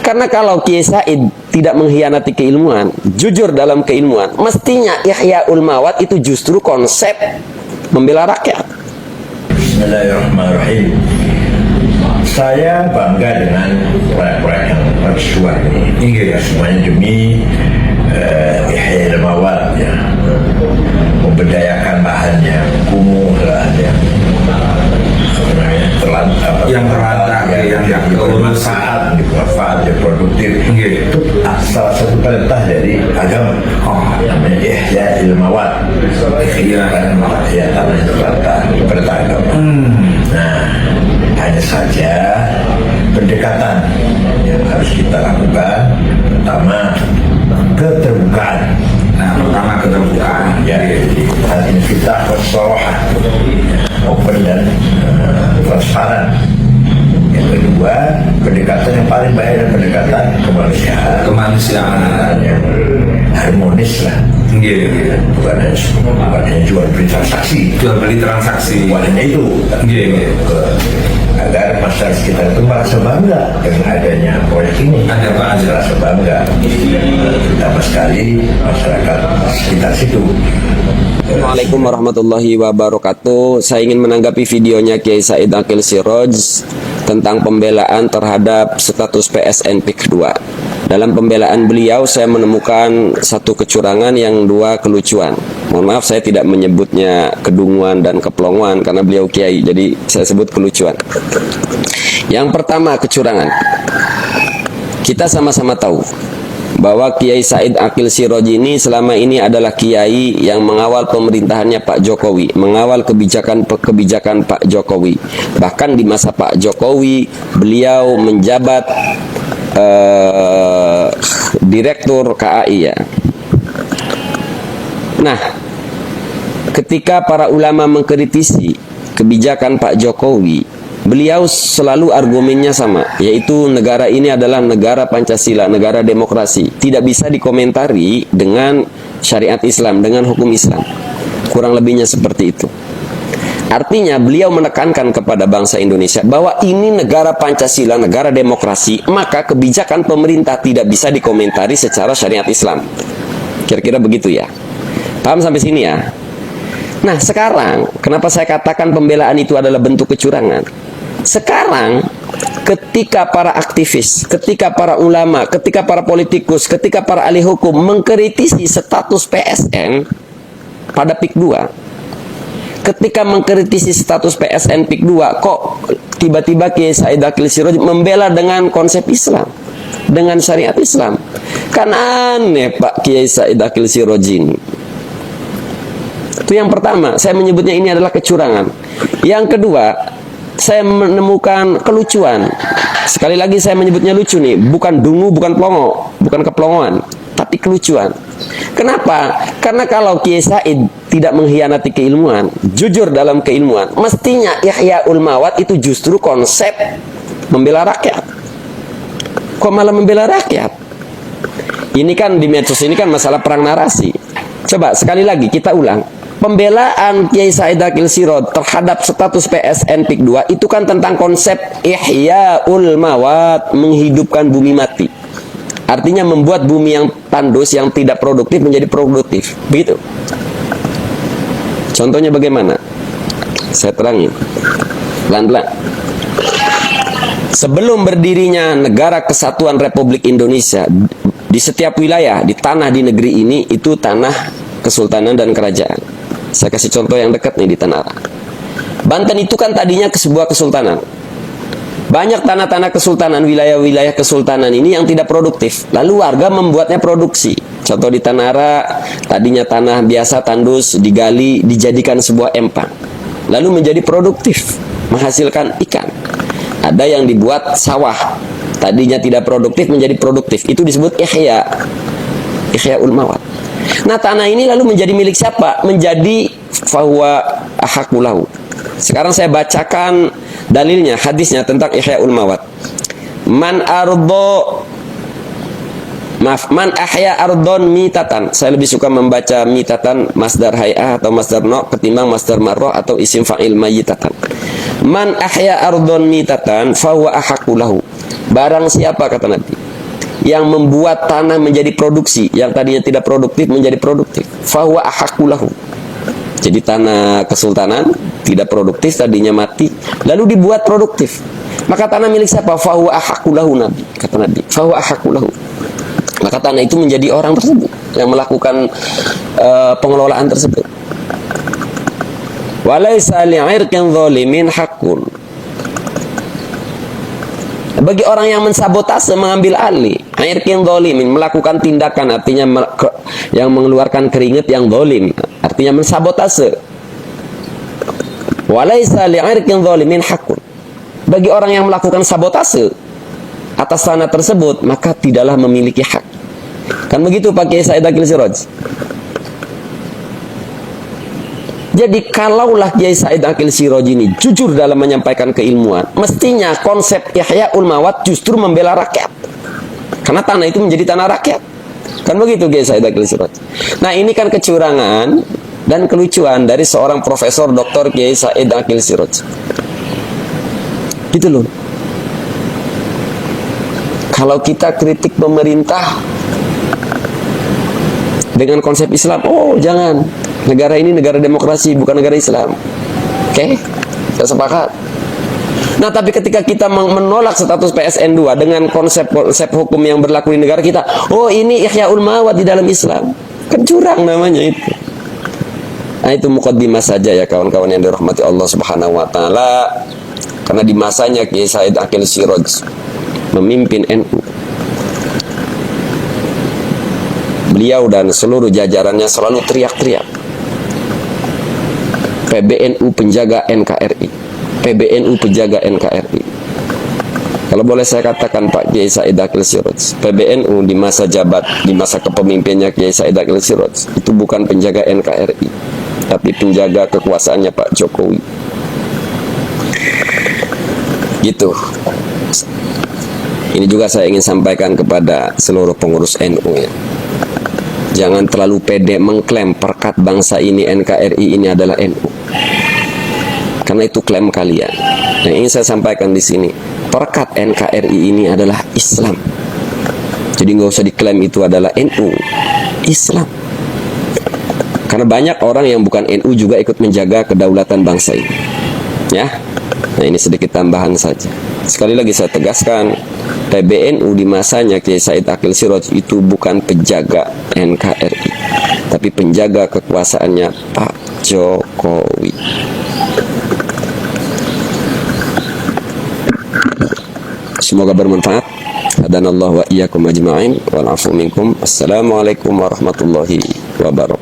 Karena kalau Kiai Said tidak mengkhianati keilmuan, jujur dalam keilmuan, mestinya Ihyaul Mawat itu justru konsep membela rakyat. Bismillahirrahmanirrahim. Saya bangga dengan proyek-proyek yang bersuara ini. Semuanya demi Ihyaul Mawat, ya, memberdayakan lahannya, kumuh lahannya, yang terlantar, yang bermanfaat, produktif. Itu salah satu perintah dari agama. Namanya Ihyaul Mawat. Ya, tanah yang terlantar, perintah agama. Nah, hanya saja pendekatan yang harus kita lakukan. Pertama, keterbukaan. Ya, hal ini kita bersorohan, open dan transparan. Yang kedua, pendekatan yang paling baik adalah pendekatan kemanusiaan yang harmonis lah. Bukan hanya jual beli transaksi. Bukan itu. Agar masyarakat kita itu merasa bangga dengan adanya proyek ini. Merasa bangga, terutama sekali masyarakat sekitar situ. Assalamualaikum warahmatullahi wabarakatuh. Saya ingin menanggapi videonya Kiai Said Aqil Siraj tentang pembelaan terhadap status PSN PIK 2. Dalam pembelaan beliau saya menemukan satu kecurangan yang dua kelucuan. Mohon maaf saya tidak menyebutnya kedunguan dan keplonguan karena beliau kiai, jadi saya sebut kelucuan. Yang pertama kecurangan. Kita sama-sama tahu bahwa Kiai Said Aqil Siraj ini selama ini adalah kiai yang mengawal pemerintahannya Pak Jokowi, mengawal kebijakan Pak Jokowi. Bahkan di masa Pak Jokowi beliau menjabat direktur KAI, ya. Nah, ketika para ulama mengkritisi kebijakan Pak Jokowi, beliau selalu argumennya sama, yaitu negara ini adalah negara Pancasila, negara demokrasi, tidak bisa dikomentari dengan syariat Islam, dengan hukum Islam. Kurang lebihnya seperti itu. Artinya beliau menekankan kepada bangsa Indonesia bahwa ini negara Pancasila, negara demokrasi, maka kebijakan pemerintah tidak bisa dikomentari secara syariat Islam. Kira-kira begitu, ya. Paham sampai sini, ya? Nah, sekarang kenapa saya katakan pembelaan itu adalah bentuk kecurangan? Sekarang ketika para aktivis, ketika para ulama, ketika para politikus, ketika para ahli hukum mengkritisi status PSN pada PIK 2, ketika mengkritisi status PSN PIK 2, kok tiba-tiba Kiai Said Aqil Siraj membela dengan konsep Islam, dengan syariat Islam? Kan aneh Pak Kiai Said Aqil Siraj ini. Itu yang pertama, saya menyebutnya ini adalah kecurangan. Yang kedua, saya menemukan kelucuan. Sekali lagi saya menyebutnya lucu nih, bukan dungu, bukan plongo, bukan keplongoan, tapi kelucuan. Kenapa? Karena kalau Kiai Said tidak mengkhianati keilmuan, jujur dalam keilmuan, mestinya Ihyaul Mawat itu justru konsep membela rakyat. Kok malah membela rakyat? Ini kan di medsos ini kan masalah perang narasi. Coba sekali lagi kita ulang. Pembelaan Kiai Said Aqil Siraj terhadap status PSN PIK 2 itu kan tentang konsep Ihyaul Mawat, menghidupkan bumi mati. Artinya membuat bumi yang tandus, yang tidak produktif menjadi produktif. Begitu. Contohnya bagaimana? Saya terangin pelan-pelan. Sebelum berdirinya Negara Kesatuan Republik Indonesia, di setiap wilayah, di tanah di negeri ini, itu tanah kesultanan dan kerajaan. Saya kasih contoh yang dekat nih di Tanara. Banten itu kan tadinya sebuah kesultanan. Banyak tanah-tanah kesultanan, wilayah-wilayah kesultanan ini yang tidak produktif. Lalu warga membuatnya produksi. Contoh di Tanara, tadinya tanah biasa tandus, digali, dijadikan sebuah empang. Lalu menjadi produktif, menghasilkan ikan. Ada yang dibuat sawah, tadinya tidak produktif menjadi produktif. Itu disebut Ihyaul Mawat. Nah, tanah ini lalu menjadi milik siapa? Menjadi fahuwa ahaqulahu. Sekarang saya bacakan dalilnya, hadisnya tentang Ihyaul Mawat. Man ahya ardon mitatan. Saya lebih suka membaca mitatan masdar hay'ah atau masdar no ketimbang masdar marroh atau isim fa'il mayyitatan. Man ahya ardon mitatan fahuwa ahaqulahu. Barang siapa, kata Nabi, yang membuat tanah menjadi produksi, yang tadinya tidak produktif menjadi produktif. Fahuwa ahaqqu lahu. Jadi tanah kesultanan tidak produktif, tadinya mati, lalu dibuat produktif. Maka tanah milik siapa? Fahuwa ahaqqu lahu, Nabi. Kata Nabi, fahuwa ahaqqu lahu. Maka tanah itu menjadi orang tersebut yang melakukan pengelolaan tersebut. Walaysa li'irqin zalimin haqqun. Bagi orang yang mensabotase, mengambil alih, irqin zalimin, melakukan tindakan, artinya yang mengeluarkan keringat yang zalim, artinya mensabotase. Walaysa li'irqin zalimin haqqun. Bagi orang yang melakukan sabotase atas tanah tersebut, maka tidaklah memiliki hak. Kan begitu Pak Kiai Said Akil Siraj. Jadi kalaulah Kiai Said Akil Siraj ini jujur dalam menyampaikan keilmuan, mestinya konsep Ihyaul Mawat justru membela rakyat. Karena tanah itu menjadi tanah rakyat. Kan begitu Kiai Said Akil Siraj. Nah, ini kan kecurangan dan kelucuan dari seorang Profesor Dr. Kiai Said Akil Siraj. Gitu loh. Kalau kita kritik pemerintah dengan konsep Islam, oh jangan, negara ini negara demokrasi, bukan negara Islam. Oke, kita sepakat. Nah, tapi ketika kita menolak status PSN 2 dengan konsep hukum yang berlaku di negara kita, oh ini Ihyaul Mawat di dalam Islam, kan curang namanya itu. Nah, itu muqaddimah saja ya kawan-kawan yang dirahmati Allah Subhanahu wa taala. Karena di masanya Kiai Said Akil Siraj memimpin NU, beliau dan seluruh jajarannya selalu teriak-teriak, PBNU penjaga NKRI, PBNU penjaga NKRI. Kalau boleh saya katakan Pak Kiai Said Akil Siraj, PBNU di masa kepemimpinannya Kiai Said Akil Siraj itu bukan penjaga NKRI, tapi penjaga kekuasaannya Pak Jokowi. Gitu. Ini juga saya ingin sampaikan kepada seluruh pengurus NU ya. Jangan terlalu pede mengklaim perkat bangsa ini, NKRI ini adalah NU. Karena itu klaim kalian. Yang ingin saya sampaikan di sini, perkat NKRI ini adalah Islam. Jadi nggak usah diklaim itu adalah NU, Islam. Karena banyak orang yang bukan NU juga ikut menjaga kedaulatan bangsa ini. Ya. Nah, ini sedikit tambahan saja. Sekali lagi saya tegaskan, PBNU di masanya Kiai Said Akil Siraj itu bukan penjaga NKRI, tapi penjaga kekuasaannya Pak Jokowi. Semoga bermanfaat. Hadanallahu wa iyyakum ajma'in wal 'afu minkum. Assalamualaikum warahmatullahi wabarakatuh.